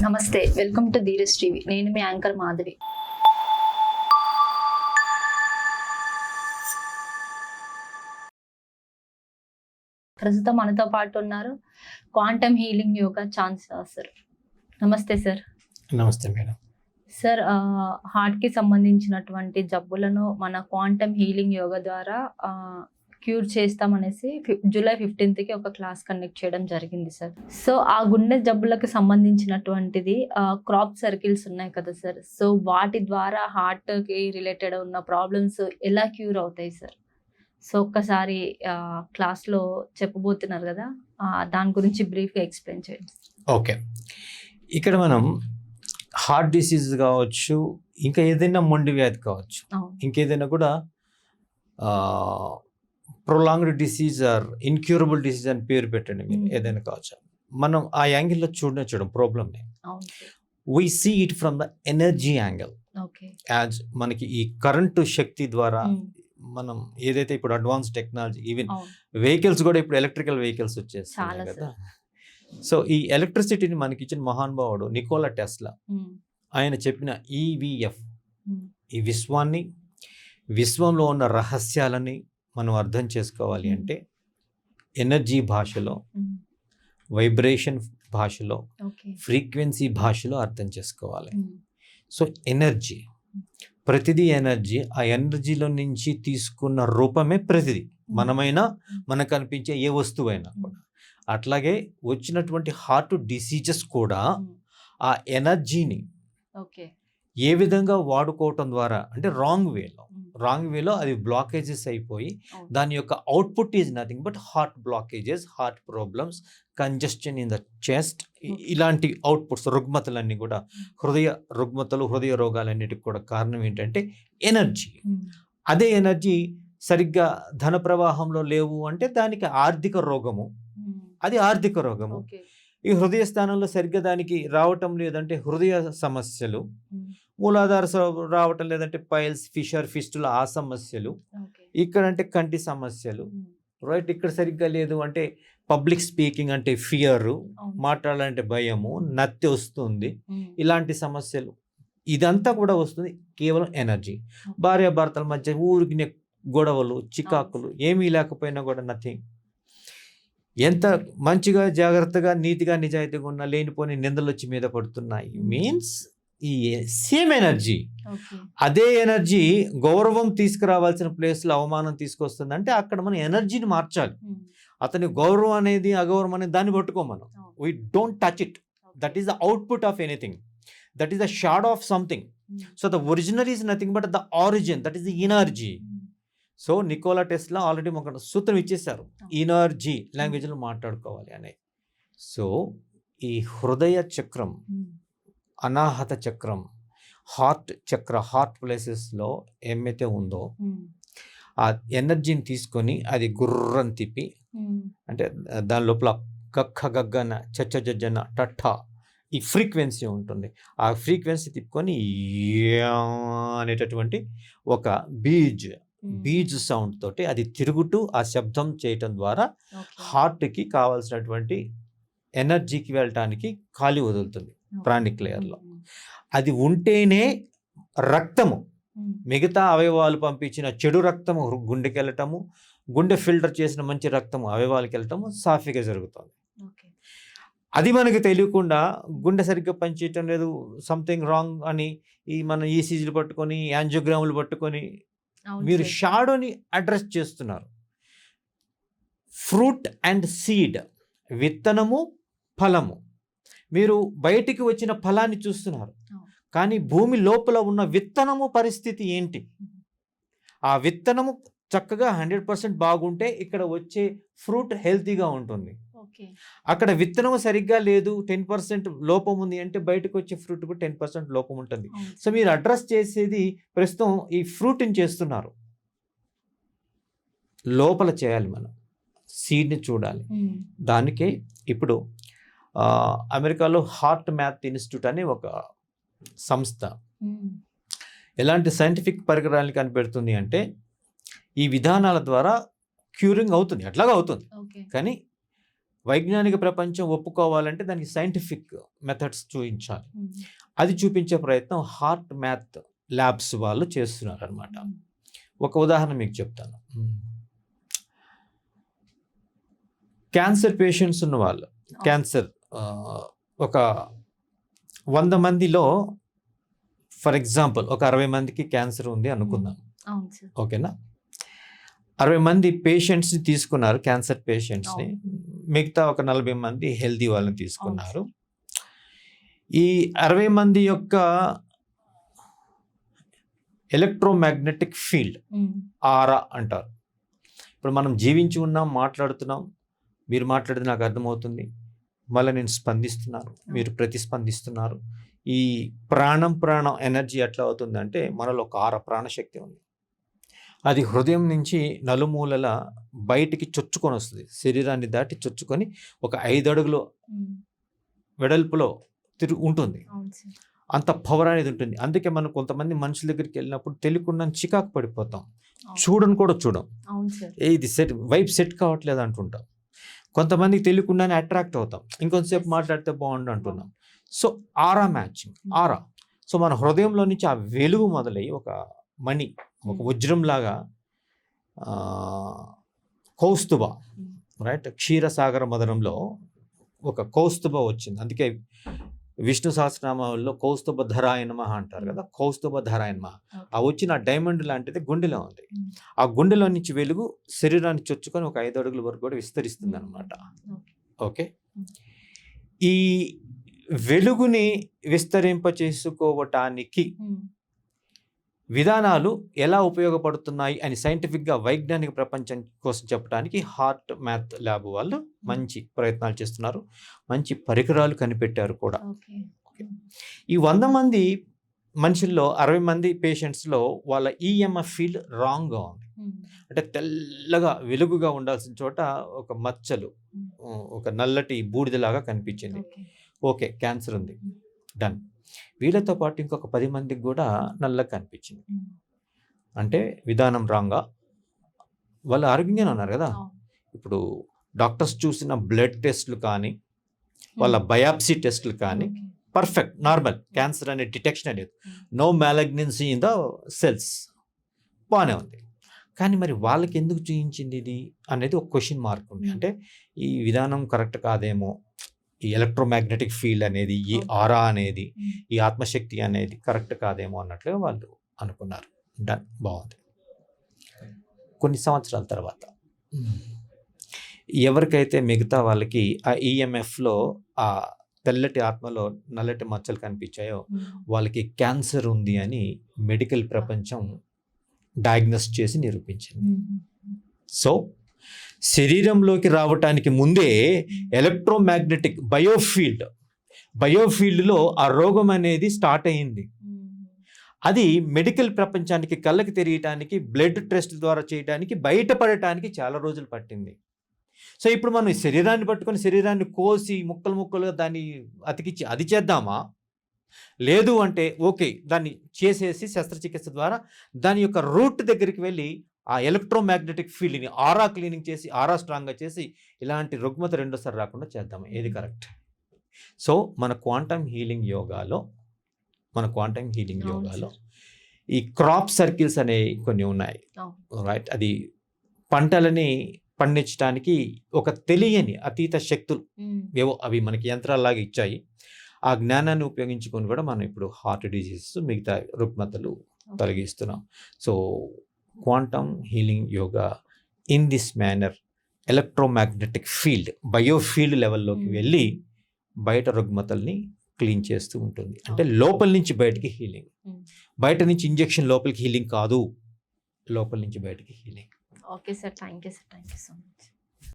నమస్తే, welcome to Dheeraj TV. నేను మీ anchor Madhavi. ప్రస్తుతం మనతో పాటు ఉన్నారు quantum healing yoga chancellor sir. నమస్తే సార్. నమస్తే మేడం. సార్, హార్ట్కి సంబంధించినటువంటి జబ్బులను మన క్వాంటమ్ హీలింగ్ యోగా ద్వారా క్యూర్ చేస్తామనేసి జూలై 15కి ఒక క్లాస్ కండక్ట్ చేయడం జరిగింది సార్. సో ఆ గుండె జబ్బులకు సంబంధించినటువంటిది క్రాప్ సర్కిల్స్ ఉన్నాయి కదా సార్. సో వాటి ద్వారా హార్ట్కి రిలేటెడ్ ఉన్న ప్రాబ్లమ్స్ ఎలా క్యూర్ అవుతాయి సార్? సో ఒక్కసారి క్లాస్లో చెప్పబోతున్నారు కదా, దాని గురించి బ్రీఫ్గా ఎక్స్ప్లెయిన్ చేయండి. ఓకే, ఇక్కడ మనం హార్ట్ డిసీజ్ కావచ్చు, ఇంకా ఏదైనా మొండి వ్యాధి కావచ్చు, ఇంకేదైనా కూడా prolonged disease are incurable disease అని పేరు పెట్టండి మీరు, ఏదైనా కావచ్చు. మనం ఆ యాంగిల్లో చూడడం ప్రాబ్లమ్ని we see it from the energy angle. As మనకి ఈ కరెంటు శక్తి ద్వారా మనం ఏదైతే ఇప్పుడు అడ్వాన్స్ టెక్నాలజీ, ఈవెన్ వెహికల్స్ కూడా ఇప్పుడు ఎలక్ట్రికల్ వెహికల్స్ వచ్చేస్తాయి కదా. సో ఈ ఎలక్ట్రిసిటీని మనకి ఇచ్చిన మహానుభావుడు నికోలా టెస్లా. ఆయన చెప్పిన ఈవిఎఫ్, ఈ విశ్వంలో ఉన్న రహస్యాలని మనం అర్థం చేసుకోవాలి అంటే ఎనర్జీ భాషలో, వైబ్రేషన్ భాషలో, ఫ్రీక్వెన్సీ భాషలో అర్థం చేసుకోవాలి. సో ఎనర్జీ, ప్రతిదీ ఎనర్జీ. ఆ ఎనర్జీలో నుంచి తీసుకున్న రూపమే ప్రతిదీ, మనమైనా మనకు కనిపించే ఏ వస్తువైనా కూడా. అట్లాగే వచ్చినటువంటి హార్ట్ డిసీజెస్ కూడా ఆ ఎనర్జీని ఏ విధంగా వాడుకోవటం ద్వారా, అంటే రాంగ్ వేలో అది బ్లాకేజెస్ అయిపోయి దాని యొక్క output is nothing but heart blockages, heart problems, congestion in the chest, ఇలాంటి అవుట్పుట్స్, రుగ్మతలన్నీ కూడా, హృదయ రోగాలన్నిటికి కూడా కారణం ఏంటంటే ఎనర్జీ. అదే ఎనర్జీ సరిగ్గా ధన ప్రవాహంలో లేవు అంటే దానికి ఆర్థిక రోగము. ఈ హృదయ స్థానంలో సరిగ్గా దానికి రావటం లేదంటే హృదయ సమస్యలు, మూలాధార రావటం లేదంటే పైల్స్, ఫిస్టుల ఆ సమస్యలు, ఇక్కడ అంటే కంటి సమస్యలు, రైట్. ఇక్కడ సరిగ్గా లేదు అంటే పబ్లిక్ స్పీకింగ్ అంటే ఫియర్, మాట్లాడాలంటే భయము, నత్తి వస్తుంది, ఇలాంటి సమస్యలు. ఇదంతా కూడా వస్తుంది కేవలం ఎనర్జీ. భార్యాభర్తల మధ్య ఊరికి గొడవలు, చికాకులు, ఏమీ లేకపోయినా కూడా నథింగ్. ఎంత మంచిగా, జాగ్రత్తగా, నీతిగా, నిజాయితీగా ఉన్నా లేనిపోని నిందలు వచ్చి మీద పడుతున్నాయి. మీన్స్ ఈ సేమ్ ఎనర్జీ, అదే ఎనర్జీ గౌరవం తీసుకురావాల్సిన ప్లేస్లో అవమానం తీసుకొస్తుంది. అంటే అక్కడ మనం ఎనర్జీని మార్చాలి. అతని గౌరవం అనేది, అగౌరవం అనేది దాన్ని పట్టుకో మనం. We don't touch it. That is the output of anything. That is the shadow of something. So the original is nothing but the origin, that is the energy. So Nicola Tesla already ఒక సూత్రం ఇచ్చేసారు, energy లాంగ్వేజ్లో మాట్లాడుకోవాలి అనే. So ఈ హృదయ చక్రం, అనాహత చక్రం, హార్ట్ ప్లేసెస్లో ఏమైతే ఉందో ఆ ఎనర్జీని తీసుకొని అది గుర్రం తిప్పి, అంటే దాని లోపల కక్క గగ్గన చచ్చ జజ్జన టట్ట ఈ ఫ్రీక్వెన్సీ ఉంటుంది. ఆ ఫ్రీక్వెన్సీ తిప్పుకొని అనేటటువంటి ఒక బీజ్ సౌండ్ తోటి అది తిరుగుతూ ఆ శబ్దం చేయటం ద్వారా హార్ట్కి కావాల్సినటువంటి ఎనర్జీకి వెళ్ళటానికి ఖాళీ వదులుతుంది ప్రాణిక్ లేయర్లో. అది ఉంటేనే రక్తము, మిగతా అవయవాలు పంపించిన చెడు రక్తము గుండెకి వెళ్ళటము, గుండె ఫిల్టర్ చేసిన మంచి రక్తము అవయవాలకి వెళ్ళటము సాఫీగా జరుగుతుంది. అది మనకి తెలియకుండా గుండె సరిగ్గా పనిచేయటం లేదు, సంథింగ్ రాంగ్ అని మన ఈసీజీలు పట్టుకొని, యాంజియోగ్రాములు పట్టుకొని మీరు షాడోని అడ్రస్ చేస్తున్నారు. ఫ్రూట్ అండ్ సీడ్, విత్తనము, ఫలము. మీరు బయటికి వచ్చిన ఫలాన్ని చూస్తున్నారు, కానీ భూమి లోపల ఉన్న విత్తనము పరిస్థితి ఏంటి? ఆ విత్తనము చక్కగా 100% బాగుంటే ఇక్కడ వచ్చే ఫ్రూట్ హెల్తీగా ఉంటుంది. అక్కడ విత్తనం సరిగ్గా లేదు, 10% లోపం ఉంది అంటే బయటకు వచ్చే ఫ్రూట్ కూడా 10% లోపం ఉంటుంది. సో మీరు అడ్రస్ చేసేది ప్రస్తుతం ఈ ఫ్రూట్ని చేస్తున్నారు, లోపల చేయాలి. మనం సీడ్ని చూడాలి. దానికే ఇప్పుడు అమెరికాలో హార్ట్ మ్యాథ్ ఇన్స్టిట్యూట్ అనే ఒక సంస్థ ఎలాంటి సైంటిఫిక్ పరికరాలను కనిపెడుతుంది అంటే ఈ విధానాల ద్వారా క్యూరింగ్ అవుతుంది, ఎట్లాగా అవుతుంది. కానీ వైజ్ఞానిక ప్రపంచం ఒప్పుకోవాలంటే దానికి సైంటిఫిక్ మెథడ్స్ చూపించాలి. అది చూపించే ప్రయత్నం హార్ట్ మ్యాథ్ ల్యాబ్స్ వాళ్ళు చేస్తున్నారు అనమాట. ఒక ఉదాహరణ మీకు చెప్తాను. క్యాన్సర్ పేషెంట్స్ ఉన్న వాళ్ళు, క్యాన్సర్ ఒక 100 మందిలో ఫర్ ఎగ్జాంపుల్ ఒక 60 మందికి క్యాన్సర్ ఉంది అనుకుందాం. ఓకేనా? 60 మంది పేషెంట్స్ని తీసుకున్నారు, క్యాన్సర్ పేషెంట్స్ని. మిగతా ఒక 40 మంది హెల్దీ వాళ్ళని తీసుకున్నారు. ఈ 60 మంది యొక్క ఎలక్ట్రోమాగ్నెటిక్ ఫీల్డ్, ఆరా అంటారు. ఇప్పుడు మనం జీవించి ఉన్నాం, మాట్లాడుతున్నాం, మీరు మాట్లాడేది నాకు అర్థమవుతుంది, మళ్ళీ నేను స్పందిస్తున్నాను, మీరు ప్రతిస్పందిస్తున్నారు. ఈ ప్రాణం ఎనర్జీ ఎట్లా అవుతుందంటే మనలో ఒక ప్రాణశక్తి ఉంది. అది హృదయం నుంచి నలుమూలల బయటికి చొచ్చుకొని వస్తుంది, శరీరాన్ని దాటి చొచ్చుకొని ఒక 5 అడుగులు వెడల్పులో ఉంటుంది. అంత పవర్ అనేది ఉంటుంది. అందుకే మనం కొంతమంది మనుషుల దగ్గరికి వెళ్ళినప్పుడు తెలియకుండా చికాకు పడిపోతాం, చూడం. ఇది వైబ్ సెట్ కావట్లేదు అంటుంటాం. కొంతమందికి తెలియకుండానే అట్రాక్ట్ అవుతాం, ఇంకొంతసేపు మాట్లాడితే బాగుండు అంటున్నాం. సో ఆరా మ్యాచింగ్, ఆరా. సో మన హృదయంలో నుంచి ఆ వెలుగు మొదలై ఒక మణి, ఒక వజ్రంలాగా కౌస్తుభ, రైట్, క్షీరసాగర మదనంలో ఒక కౌస్తుభ వచ్చింది. అందుకే విష్ణు సహస్రనామాల్లో కౌస్తుభ ధరాయ నమః అంటారు కదా, కౌస్తుభ ధరాయ నమః. ఆ వచ్చిన డైమండ్ లాంటిది గుండెలో ఉంది. ఆ గుండెలో నుంచి వెలుగు శరీరాన్ని చొచ్చుకొని ఒక 5 అడుగుల వరకు కూడా విస్తరిస్తుంది అనమాట. ఓకే, ఈ వెలుగుని విస్తరింప చేసుకోవటానికి విధానాలు ఎలా ఉపయోగపడుతున్నాయి అని సైంటిఫిక్గా వైజ్ఞానిక ప్రపంచం కోసం చెప్పడానికి హార్ట్ మ్యాథ్ ల్యాబ్ వాళ్ళు మంచి ప్రయత్నాలు చేస్తున్నారు, మంచి పరికరాలు కనిపెట్టారు కూడా. ఈ 100 మంది మనుషుల్లో 60 మంది పేషెంట్స్లో వాళ్ళ ఈఎంఎఫ్ ఫీల్డ్ రాంగ్గా ఉంది. అంటే తెల్లగా వెలుగుగా ఉండాల్సిన చోట ఒక మచ్చలు, ఒక నల్లటి బూడిదలాగా కనిపించింది. ఓకే, క్యాన్సర్ ఉంది, డన్. వీళ్ళతో పాటు ఇంకొక 10 మందికి కూడా నల్లగా కనిపించింది. అంటే విధానం రాంగా, వాళ్ళు ఆరోగ్యంగానే ఉన్నారు కదా. ఇప్పుడు డాక్టర్స్ చూసిన బ్లడ్ టెస్ట్లు కానీ, వాళ్ళ బయాప్సీ టెస్ట్లు కానీ పర్ఫెక్ట్, నార్మల్, క్యాన్సర్ అనే డిటెక్షన్ లేదు, నో మ్యాలగ్నెన్సీ ఇన్ ద సెల్స్, బాగానే ఉంది. కానీ మరి వాళ్ళకి ఎందుకు చూపించింది ఇది అనేది ఒక క్వశ్చన్ మార్క్ ఉంది. అంటే ఈ విధానం కరెక్ట్ కాదేమో, ఈ ఎలక్ట్రోమాగ్నెటిక్ ఫీల్డ్ అనేది, ఈ ఆరా అనేది, ఈ ఆత్మశక్తి అనేది కరెక్ట్ కాదేమో అన్నట్లుగా వాళ్ళు అనుకున్నారు. డన్, బాగుంది. కొన్ని సంవత్సరాల తర్వాత ఎవరికైతే మిగతా వాళ్ళకి ఆ ఈఎంఎఫ్లో ఆ తెల్లటి ఆత్మలో నల్లటి మచ్చలు కనిపించాయో వాళ్ళకి క్యాన్సర్ ఉంది అని మెడికల్ ప్రపంచం డయాగ్నోస్ చేసి నిరూపించింది. సో శరీరంలోకి రావటానికి ముందే ఎలక్ట్రోమాగ్నెటిక్ బయోఫీల్డ్లో ఆ రోగం అనేది స్టార్ట్ అయ్యింది. అది మెడికల్ ప్రపంచానికి కళ్ళకి తెలియటానికి, బ్లడ్ టెస్ట్ ద్వారా చేయడానికి, బయటపడటానికి చాలా రోజులు పట్టింది. సో ఇప్పుడు మనం శరీరాన్ని పట్టుకొని శరీరాన్ని కోసి ముక్కలు ముక్కలుగా దాన్ని అతికిచ్చి అది చేద్దామా, లేదు అంటే ఓకే దాన్ని చేసేసి శస్త్రచికిత్స ద్వారా దాని యొక్క రూట్ దగ్గరికి వెళ్ళి ఆ ఎలక్ట్రోమాగ్నెటిక్ ఫీల్డ్ని ఆరా క్లీనింగ్ చేసి, ఆరా స్ట్రాంగ్గా చేసి ఇలాంటి రుగ్మత రెండోసారి రాకుండా చేద్దాం, ఏది కరెక్ట్? సో మన క్వాంటమ్ హీలింగ్ యోగాలో ఈ క్రాప్ సర్కిల్స్ అనేవి కొన్ని ఉన్నాయి, రైట్. అది పంటలని పండించడానికి ఒక తెలియని అతీత శక్తులు ఏవో అవి మనకి యంత్రాల్లాగా ఇచ్చాయి. ఆ జ్ఞానాన్ని ఉపయోగించుకొని కూడా మనం ఇప్పుడు హార్ట్ డిజీజెస్, మిగతా రుగ్మతలు తొలగిస్తున్నాం. So quantum healing yoga in this manner electromagnetic field, biofield లెవెల్లోకి వెళ్ళి బయట రుగ్మతల్ని క్లీన్ చేస్తూ ఉంటుంది. అంటే లోపల నుంచి బయటికి హీలింగ్, బయట నుంచి ఇంజెక్షన్ లోపలికి హీలింగ్ కాదు, లోపల నుంచి బయటికి healing. Okay sir, thank you so much.